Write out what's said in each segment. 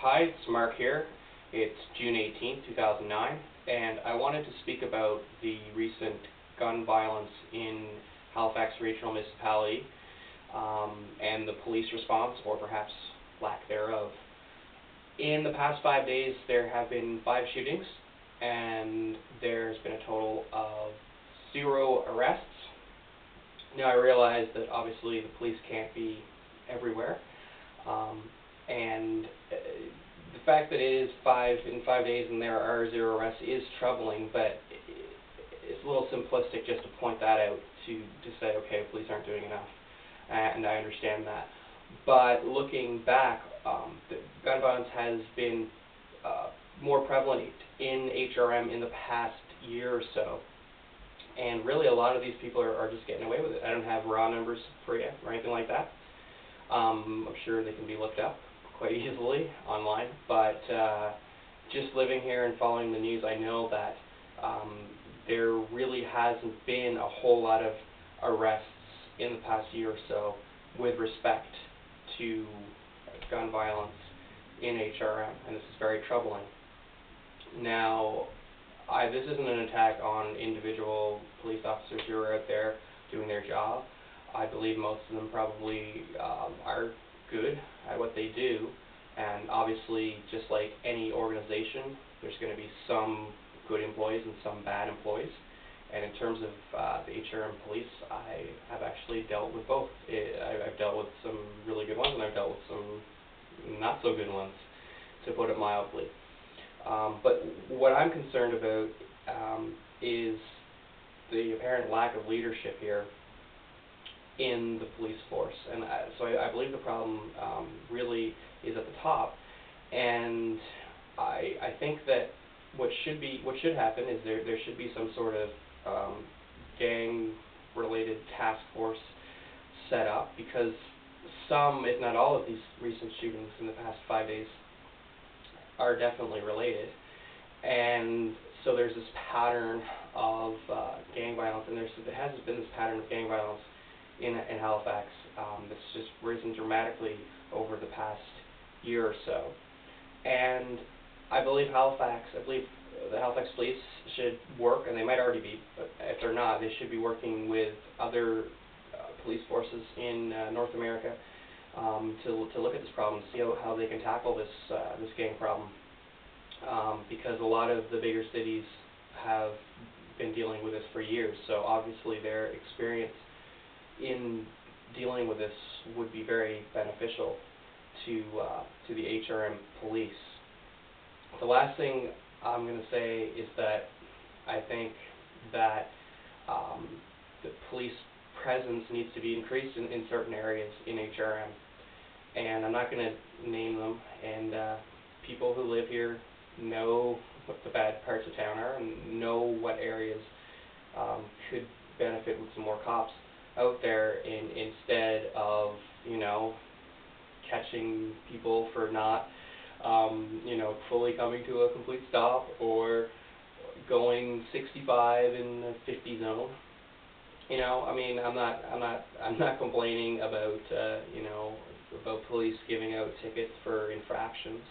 Hi, it's Mark here. It's June 18th, 2009, and I wanted to speak about the recent gun violence in Halifax Regional Municipality and the police response, or perhaps lack thereof. In the past 5 days, there have been 5 shootings, and there's been a total of 0 arrests. Now, I realize that obviously the police can't be everywhere, and the fact that it is in 5 days and there are 0 arrests is troubling, but it's a little simplistic just to point that out to say, okay, police aren't doing enough, and I understand that. But looking back, the gun violence has been more prevalent in HRM in the past year or so, and really a lot of these people are just getting away with it. I don't have raw numbers for you or anything like that. I'm sure they can be looked up quite easily online, but just living here and following the news, I know that there really hasn't been a whole lot of arrests in the past year or so with respect to gun violence in HRM, and this is very troubling. Now, this isn't an attack on individual police officers who are out there doing their job. I believe most of them probably are good at what they do, and obviously, just like any organization, there's going to be some good employees and some bad employees. And in terms of the HRM police, I have actually dealt with both. I've dealt with some really good ones, and I've dealt with some not so good ones, to put it mildly. But what I'm concerned about is the apparent lack of leadership here in the police force, and so I believe the problem really is at the top. And I think that what should happen is there should be some sort of gang-related task force set up, because some, if not all, of these recent shootings in the past 5 days are definitely related. And so there's this pattern of gang violence, and there has been this pattern of gang violence in Halifax that's just risen dramatically over the past year or so. And I believe the Halifax police should work, and they might already be, but if they're not, they should be working with other police forces in North America to look at this problem, see how they can tackle this gang problem, because a lot of the bigger cities have been dealing with this for years, so obviously their experience in dealing with this would be very beneficial to the HRM police. The last thing I'm going to say is that I think that the police presence needs to be increased in certain areas in HRM, and I'm not going to name them, and people who live here know what the bad parts of town are and know what areas could benefit with some more cops out there, instead of, catching people for not fully coming to a complete stop, or going 65 in the 50 zone. I mean, I'm not complaining about about police giving out tickets for infractions,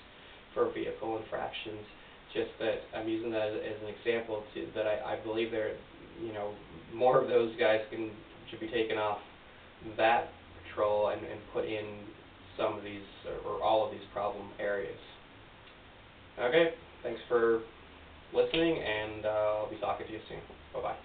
for vehicle infractions. Just that I'm using that as an example that I believe there, more of those guys should be taken off that patrol and put in some of these or all of these problem areas. Okay, thanks for listening, and I'll be talking to you soon. Bye-bye.